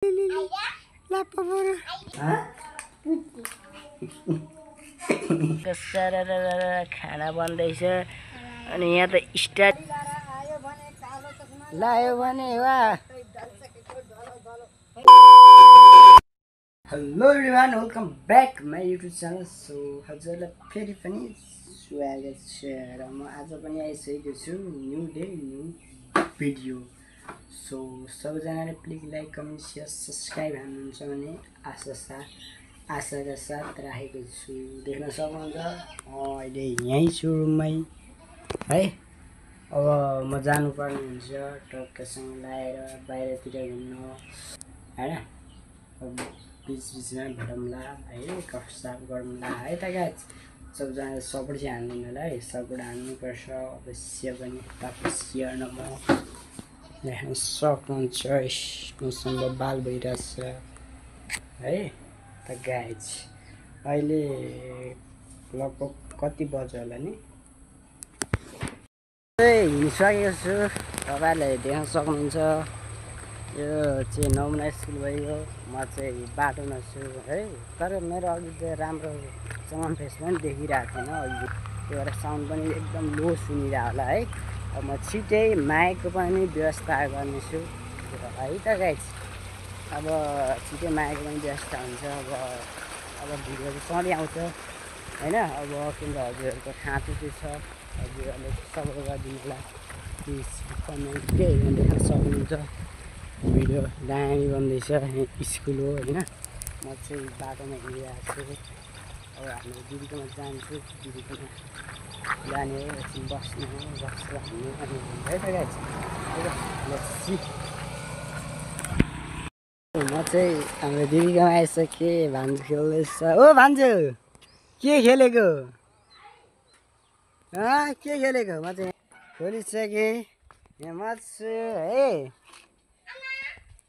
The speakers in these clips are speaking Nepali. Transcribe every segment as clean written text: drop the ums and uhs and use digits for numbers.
खाना बन्दैछ अनि यहाँ त स्टार्ट लायो भने वा hello everyone welcome back my YouTube channel. So हजुरलाई फेरि पनि स्वागत छ र म आज पनि आइसकेको छु new day new video. So सबैजनाले please like comment share subscribe हान्नुहुन्छ भने आशाका साथ राखेको छु। देख्न सक्नुहुन्छ अहिले यहीँ छु रुममै है। अब म जानुपर्ने हुन्छ टक्कसँग लाएर बाहिरतिर घुम्न होइन। अब बिचमा भेटौँला है, गफसफ गरौँला है त गाइज। सबैजनाले सपोर्ट चाहिँ हान्दिनु होला है, सपोर्ट हान्नुपर्छ अवश्य पनि। तपाईँ हेर्न म देख्न सक्नुहुन्छ मसँग बाल भइरहेछ है त गाइज। अहिले लगभग कति बज्यो होला नि, हिँडिसकेको छु। तपाईँहरूले देख्न सक्नुहुन्छ यो चाहिँ नमुना स्कुल भयो। म चाहिँ बाटोमा छु है, तर मेरो अघि चाहिँ राम्रोसँग फेस पनि देखिरहेको थिएन अघि, त्यो भएर साउन्ड पनि एकदम लो सुनिरह होला है। अब म छिट्टै माइकको पनि व्यवस्था गर्नेछु है त गाइज। अब छिट्टै माइकको पनि व्यवस्था हुन्छ। अब भिडियोहरू सधैँ आउँछ होइन। अब किनभने हजुरहरूको खाँचो छ, हजुरहरूले सपोर्ट गरिदिनु होला प्लिज। कमेन्ट के देख्न सक्नुहुन्छ भिडियो दामी बन्दैछ। स्कुल हो होइन, म चाहिँ बाटोमा हिँडिरहेको छु। अब हाम्रो दिदीकोमा जान्छु, दिदीकोमा जाने हो, एकछिन बस्ने हो, बस्छ हान्ने अनि है त गाइज। म चाहिँ हाम्रो दिदीकोमा आइसकेँ। भान्जु खेल्दैछ। ओ भान्जु के खेलेको के खेलेको? म चाहिँ खोलिसकेँ यहाँ म छु है।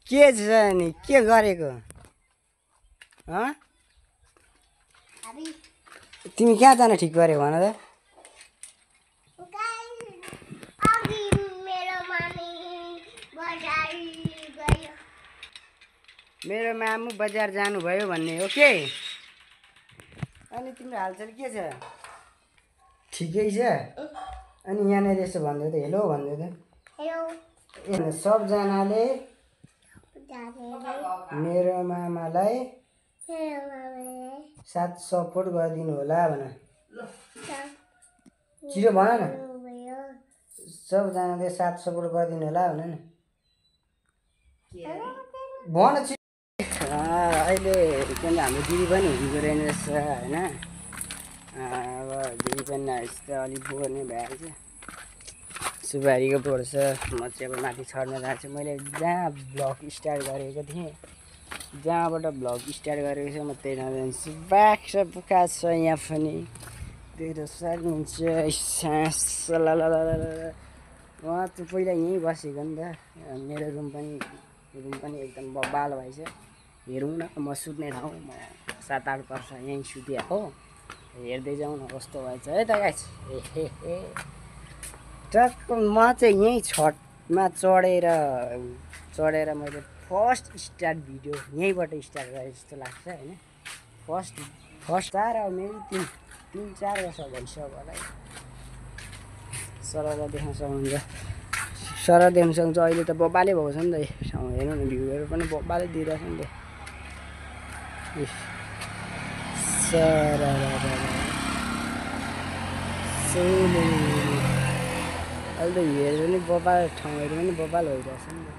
के छ नि के गरेको? तिमी कहाँ जान ठिक गर्यो भन त? मेरो मामु बजार जानुभयो भन्ने हो के? अनि तिम्रो हालचाल के छ? ठिकै छ? अनि यहाँनिर यसो भन्दै त हेलो भन्दै त। सबजनाले मेरो मामालाई साथ सपोर्ट गरिदिनु होला भन। छिटो भन न। सबजनाले साथ सपोर्ट गरिदिनु होला भन न। भन छिटो। अहिले किन हाम्रो दिदी पनि हुँदो रहेछ होइन। अब दिदी पनि नआएपछि त अलिक बोर नै भइहाल्छ। सुबारीको पर्छ। म चाहिँ अब माथि छर्न जान्छु। मैले जहाँ भ्लग स्टार्ट गरेको थिएँ, जहाँबाट भ्लग स्टार्ट गरेको छ म त्यही ठाउँ जान्छु। बाख्रा पुखा छ यहाँ पनि देख्न सक्नुहुन्छ। सास म चाहिँ पहिला यहीँ बसेको नि त। मेरो रुम पनि एकदम बबाल भएछ। हेरौँ न, म सुत्ने ठाउँ म 7-8 वर्ष यहीँ सुतिआएको। हेर्दै जाउँ न कस्तो भएछ है त गाइस। टक्क म चाहिँ यहीँ छतमा चढेर मैले फर्स्ट स्टार्ट भिडियो यहीँबाट स्टार्ट गरेँ जस्तो लाग्छ होइन। फर्स्ट चार अब मेरो 3-4 वर्ष भइसक्यो होला है। सरलाई देख्न सक्नुहुन्छ। सर देख्न सक्नुहुन्छ। अहिले त बबाले भएको छ नि त ठाउँ। हेर्नु न भ्यूहरू पनि बबाले दिइरहेछ नि त। अहिले त भ्यूहरू पनि बबाल, ठाउँहरू पनि बबाल भइरहेछ नि त।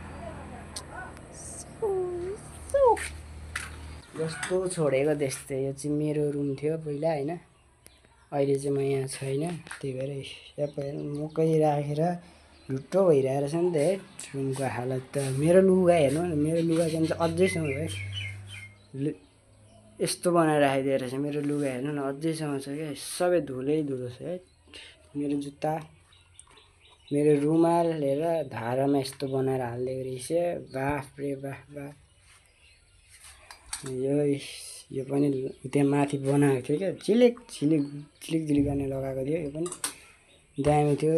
जस्तो छोडेको त्यस्तै। यो चाहिँ मेरो रुम थियो पहिला होइन। अहिले चाहिँ म यहाँ छैन, त्यही भएर मकै राखेर ढुट्टो भइरहेको छ नि त। है रुमको हालत त। मेरो लुगा हेर्नु न, मेरो लुगा चाहिँ अझैसम्म है यस्तो बनाएर राखिदिएर छ। मेरो लुगा हेर्नु न अझैसम्म छ क्या, सबै धुलै धुलो छ है। मेरो जुत्ता, मेरो रुमाल हेर धारामा यस्तो बनाएर हालिदिएको रहेछ। बाफ रे बाफ बाफ। यो पनि त्यहाँ माथि बनाएको थियो क्या, झिलिक गर्ने लगाएको थियो। यो पनि दामी थियो।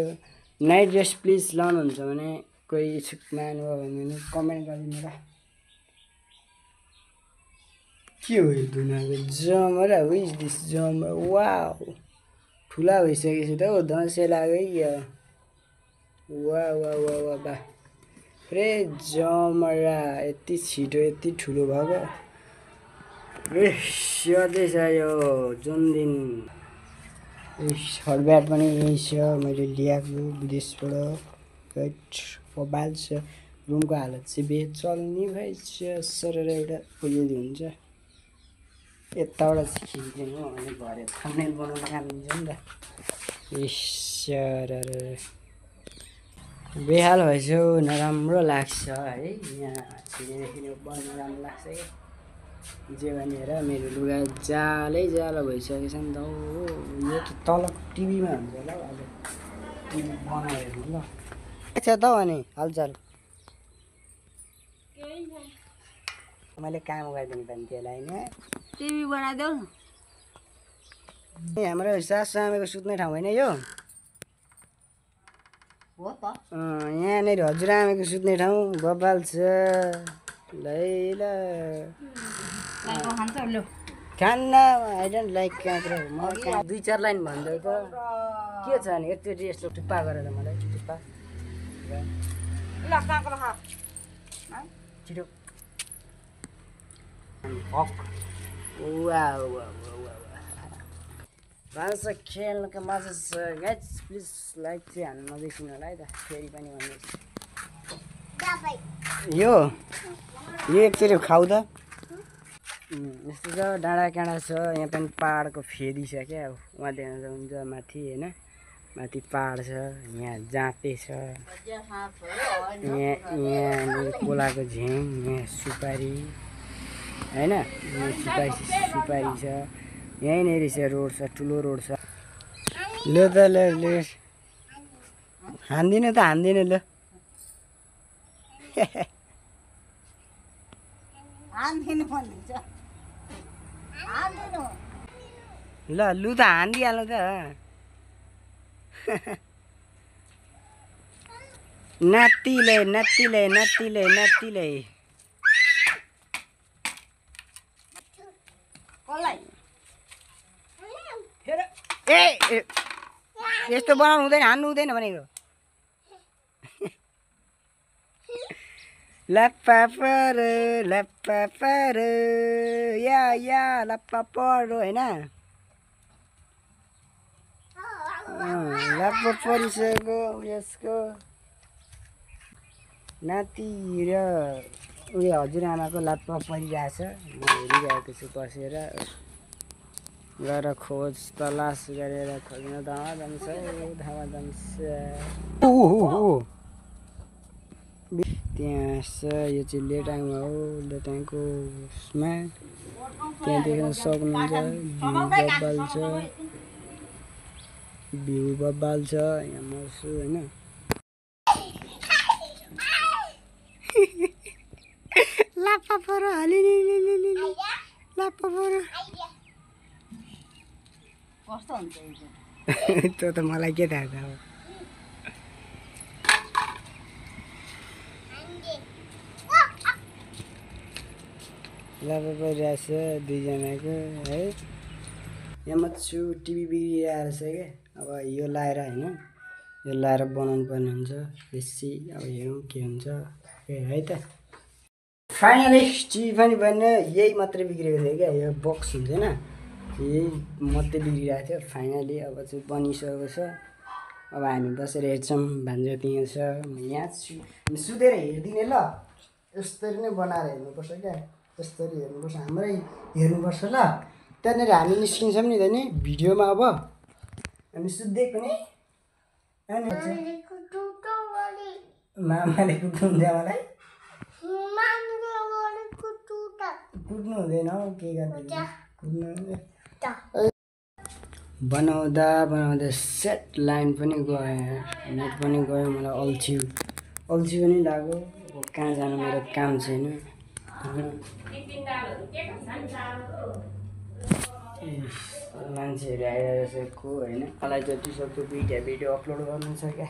नाइट ड्रेस प्लिज लाउनुहुन्छ भने कोही इच्छुक मान्नु हो भने कमेन्ट गरिदिनु होला। के हो यो दुनाको जमरा विज दिस जमरा वाउ ठुला भइसकेपछि त हौ दसैँ लाग्यो वा वा वा वा बा रे जमरा यति छिटो यति ठुलो भएको ए स्यादैछ यो जुन दिन हडब्याट पनि यही छ मैले ल्याएको विदेशबाट मोबाइल छ रुमको हालत चाहिँ बेचल्ने भएछ सरर एउटा उयो हुन्छ यताबाट चाहिँ खिच्दिनु अनि भरे थम्बनेल बनाउन काम दिन्छ नि त सरर बेहाल भएछ नराम्रो लाग्छ है यहाँ छिरेदेखि बन्द राम्रो लाग्छ क्या जे भनेर मेरो लुगा जालै जालो भइसकेको छ नि त हो यो त तल टिभीमा हुन्छ होला हौ अब टिभी बनाएर हेर्नु ल छ त अनि हालचाल मैले काम गरिदिनु पर्ने त्यसलाई होइन टिभी बनाइदेऊ न हाम्रो सासु आमाको सुत्ने ठाउँ होइन यो हो त यहाँनिर हजुरआमाको सुत्ने ठाउँ बब्बाल छ ल खाना आई डोन्ट लाइक काँक्रो म 2-4 लाइन भन्दै त के छ नि यति यस्तो टुप्पा गरेर मलाई टुप्पा ल काँक्रो खा छिटो हक वा वा भन्छ खेल्नुको मजा छ गाइस प्लिज लाइक चाहिँ हान्नु नबिर्सिनु होला है त फेरि पनि भन्नुहोस् यो एकचोटि खाऊ त यस्तो छ डाँडा काँडा छ यहाँ पनि पाहाडको फेदी छ क्या अब वहाँ देख्न सक्नुहुन्छ माथि होइन माथि पाहाड छ यहाँ जाँते छ यहाँ कोलाको झ्याङ यहाँ सुपारी होइन सुपारी छ यहीँनिर चाहिँ रोड छ ठुलो रोड छ ल त ल हान्दिनँ त हान्दिनँ ल ल लु त हानिदिइहाल्नु त नातिले ए यस्तो बनाउनु हुँदैन हान्नु हुँदैन भनेको लप्पापर या लप्पापर होइन लप्पा परिसकेको यसको नाति र उयो हजुरआमाको लप्पा परिरहेछ म हेरिरहेको छु बसेर गएर खोज तलास गरेर खोज्न धमाधम छ त्यहाँ छ यो चाहिँ लेटाङमा हो लेटाङको उसमा त्यहाँ देख्न सक्नुहुन्छ भ्यू बब्बाल छ यहाँ म छु होइन लाप्पा परो लाप्पा परो कस्तो हुन्छ त्यो त मलाई के थाहा छ अब लाप्पा परिरहेछ दुईजनाको है यहाँ म छु टिभी बिग्रिरहेको छ क्या अब यो लाएर होइन यो लाएर बनाउनु पर्ने हुन्छ बेसी अब हेरौँ के हुन्छ है त फाइनली टिभी पनि बन्यो यही मात्रै बिग्रेको थियो क्या यो बक्स हुन्थेन यही मात्रै बिग्रिरहेको थियो फाइनली अब चाहिँ बनिसकेको छ अब हामी बसेर हेर्छौँ भान्जो त्यहाँ छ म यहाँ छु सुतेर हेरिदिने ल यस्तरी नै बनाएर हेर्नुपर्छ क्या यस्तरी हेर्नुपर्छ हाम्रै हेर्नुपर्छ ल त्यहाँनिर हामी निस्किन्छौँ नि त नि भिडियोमा अब हामी सुत्दै पनि मामाले कुट्नुहुन्छ मलाई कुट्नु हुँदैन हौ के गर्दैन कुट्नु बनाउँदा सेट लाइन पनि गयो नेट पनि गयो मलाई अल्छी पनि लाग्यो कहाँ जानु मेरो काम छैन मान्छेहरू आइरहेको होइन मलाई जति सक्दो भिडियो अपलोड गर्नु छ क्या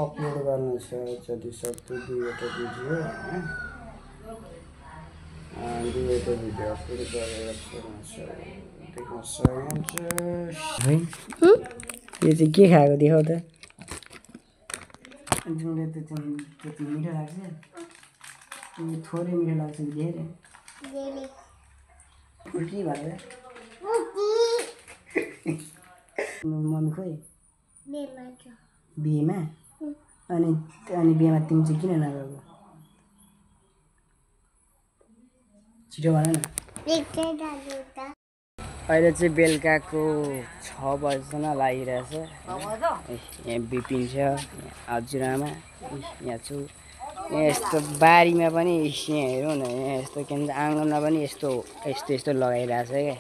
अपलोड गर्नु छ जति सक्दो 2वटा भिडियो होइन दुईवटा भिडियो अपलोड गरेर देख्न सक्नुहुन्छ है। यो चाहिँ के खाएको देखाउ त। तिमीले त त्यति मिठो लाग्छ, तिमी थोरै मिठो लाग्छ कि धेरै? उल्टी भएर मम्मी खोइ बिहेमा? अनि बिहेमा तिमी चाहिँ किन नगएको? छिटो भन न। अहिले चाहिँ बेलुकाको 6 बज्न लागिरहेछ। यहाँ बिपिन छ, हजुरआमा यहाँ छु। यहाँ यस्तो बारीमा पनि यहाँ हेरौँ न, यहाँ यस्तो के भन्छ आँगनमा पनि यस्तो लगाइरहेछ क्या।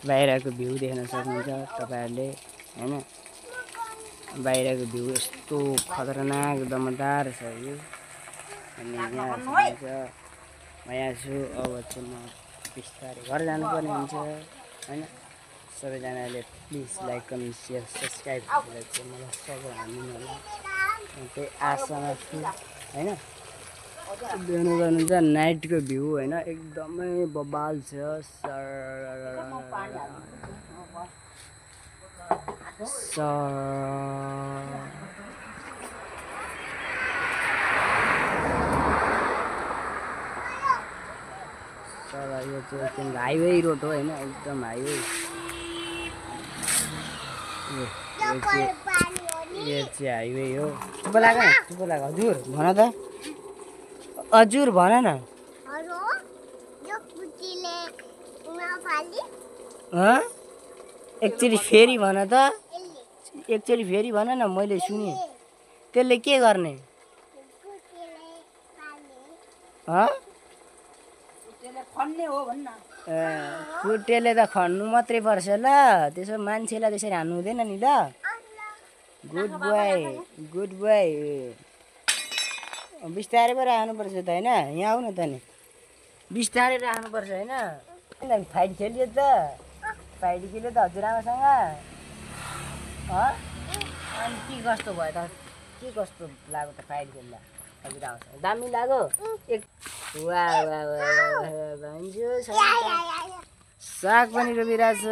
बाहिरको भ्यू देख्न सक्नुहुन्छ तपाईँहरूले होइन। बाहिरको भ्यू यस्तो खतरनाक दमदार छ यो। अनि यहाँ हुन्छ म यहाँ छु। अब चाहिँ म बिस्तारै घर जानुपर्ने हुन्छ होइन। सबैजनाले please like comment share subscribe गरेर चाहिँ मलाई सबै हाल्नु होला, त्यही आशामा छु होइन। देख्नु गर्नुहुन्छ नाइटको भ्यू होइन, एकदमै बबाल छ। यो चाहिँ हाइवे रोड हो होइन, एकदम हाइवे। यो चाहिँ हाइवे हो। चुप लाग न, चुप लाग। हजुर भन त, हजुर भन न। एकचोटि फेरि भन त, एकचोटि फेरि भन न, मैले सुनेँ। त्यसले के गर्ने? कुटेले त खन्नु मात्रै पर्छ ल, त्यसो मान्छेलाई त्यसरी हान्नु हुँदैन नि ल। Good boy, good boy. बिस्तारै पो राख्नुपर्छ त होइन। यहाँ आऊ न त नि, बिस्तारै राख्नुपर्छ होइन। फाइट खेल्यो त, फाइट खेल्यो त हजुरआमासँग। अनि के कस्तो भयो त, के कस्तो लाग्यो त फाइट खेल्दा हजुरआमासँग? दामी लाग्यो? एक साग पनि रोपिरहेछ,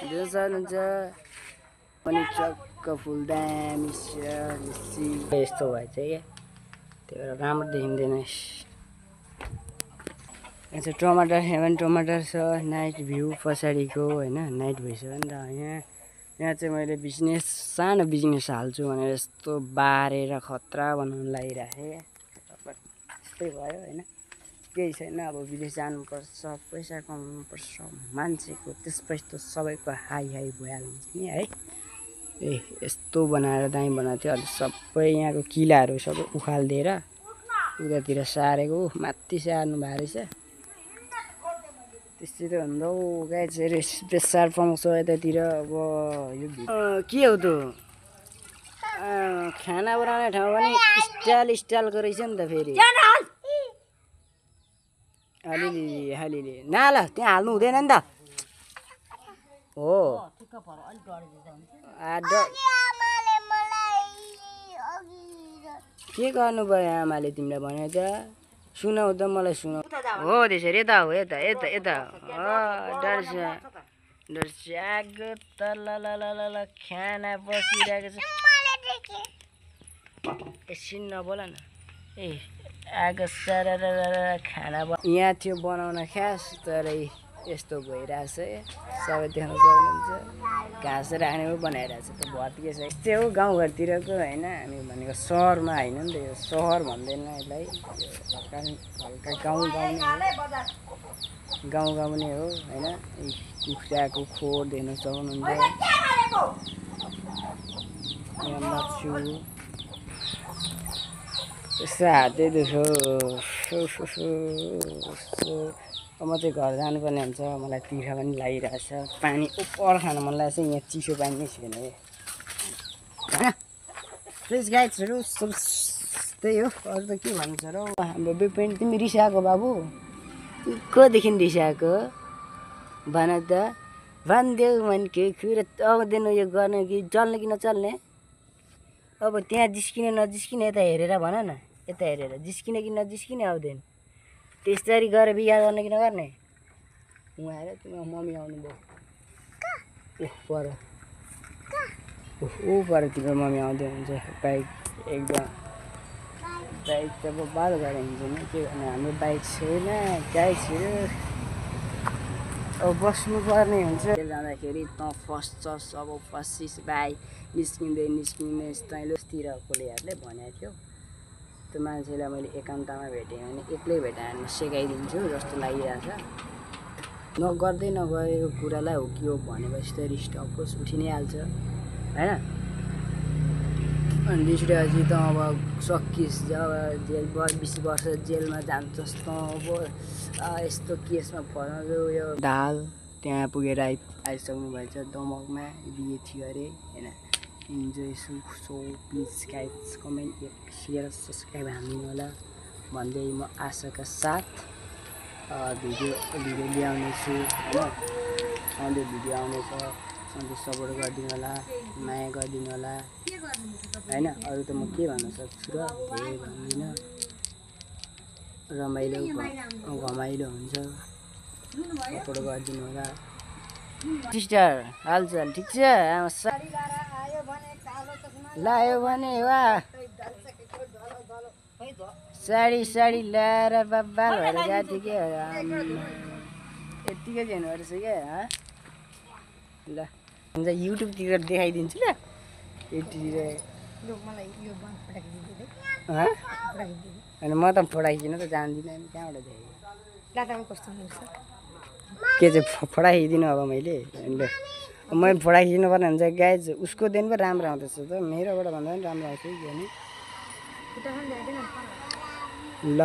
जो सक्नुहुन्छ पनि चक्क फुल दामी यस्तो भएछ क्या, त्यही भएर राम्रो देखिँदैन। यहाँ चाहिँ टमाटर, हेभन टमाटर छ। नाइट भ्यू पछाडिको होइन, नाइट भइसक्यो नि त। यहाँ चाहिँ मैले बिजनेस, सानो बिजनेस हाल्छु भनेर यस्तो बारेर खतरा बनाउनु लागिरहेको यस्तै भयो होइन। केही छैन, अब विदेश जानुपर्छ, पैसा कमाउनुपर्छ मान्छेको, त्यसपछि त सबैको हाई भइहाल्छ नि है। यस्तो बनाएर दामी बनाएको थियो। अहिले सबै यहाँको किलाहरू सबै उखालिदिएर उतातिर सारेको, माथि सार्नु भएको रहेछ। त्यस्तै त हुँदो गाई चाहिँ प्रेसर पाउँछ यतातिर। अब यो के हो त, खाना बनाउने ठाउँ पनि स्टाइलको रहेछ नि त फेरि। अलिअलि नाल त्यहाँ हाल्नु हुँदैन नि त। हो के गर्नुभयो आमाले तिमीलाई भन्यो त? सुनाउ त मलाई, सुनाउ। हो त्यसरी यता हो, यता यता यता डर्स्याएको त ल ल ल ल ल खाना बसिरहेको छ। एकछिन नबोल न। आगो सारा खाना यहाँ थियो बनाउन खास, तर यस्तो भइरहेछ। सबै देख्न सक्नुहुन्छ घाँस राख्ने पो बनाइरहेछ त, भत्के छ। यस्तै हो गाउँघरतिरको होइन। हामी भनेको सहरमा होइन नि त, यो सहर भन्दैन यसलाई, हल्का गाउँ नै हो होइन। कुखुराको खोर देख्न सक्नुहुन्छ। यहाँ मर्छु, यस्तो हातै दुख्यो। म चाहिँ घर जानुपर्ने हुन्छ, मलाई तिर्खा पनि लागिरहेछ। पानी उपर खान मन लागेको छ, यहाँ चिसो पानी नै छैन होइन। प्लिज गाइड्सहरू त्यही हो, अरू त के भन्छ र। हाम्रो बिपिन तिमी रिसाएको बाबु, कदेखि रिसाएको भन त, भनिदेऊ मनको कुरा। आउँदैन यो गर्न कि चल्ने कि नचल्ने? अब त्यहाँ जिस्किने नजिस्किने यता हेरेर भन न, यता हेरेर जिस्किने कि नजिस्किने आउँदैन? त्यसरी गएर बिहा गर्ने कि नगर्ने उहाँ आएर तिम्रो मम्मी आउनुभयो ओह पर ऊ पर तिम्रो मम्मी आउँदै हुन्छ बाइक एकदम बाइक त अब बाल गरेर हुन्छ नि के गर्ने हाम्रो बाइक छैन गाइसहरू अब बस्नुपर्ने हुन्छ जाँदाखेरि त फस्छस् अब फसिस भाइ निस्किँदै तैँलोतिरकोलेहरूले भनेको थियो त्यो मान्छेलाई मैले एकान्तमा भेटेँ भने एक्लै भेटाएँ भने सिकाइदिन्छु जस्तो लागिरहेछ नगर्दै नगरेको कुरालाई हो कि हो भनेपछि त रिस्ट अफकोर्स उठि नै हाल्छ होइन अनि रिसपछि त अब सकिस् जब जेल 20 वर्ष जेलमा जान्छस् त अब यस्तो केसमा फसाउँछौ यो दाल त्यहाँ पुगेर आइसक्नु भएछ दमकमा बिहे थियो अरे होइन enjoy so please guys comment share subscribe हान्दिनु होला भन्दै म आशाका साथ भिडियो ल्याउने छु होइन सधैँ भिडियो आउनेछ सधैँ सपोर्ट गरिदिनु होला माया गरिदिनु होला होइन अरू त म के भन्न सक्छु र धेरै भन्दिनँ रमाइलो घमाइलो हुन्छ सपोर्ट गरिदिनु होला सिस्टर हालचाल ठिक छ लायो भने वा साडी ल्याएर बाल भएर गएको थियो कि यत्तिकै चाहिँ हुनु रहेछ क्या ल हुन्छ युट्युबतिर देखाइदिन्छु ल यतितिर होइन म त फोटाइकिन त जान्दिनँ कहाँबाट देखेँ के चाहिँ फोटाइदिनु अब मैले ल मैले फोटाइदिनु पर्ने हुन्छ गाइज उसको दिन पो राम्रो आउँदैछ त मेरोबाट भन्दा पनि राम्रो आउँछ कि ल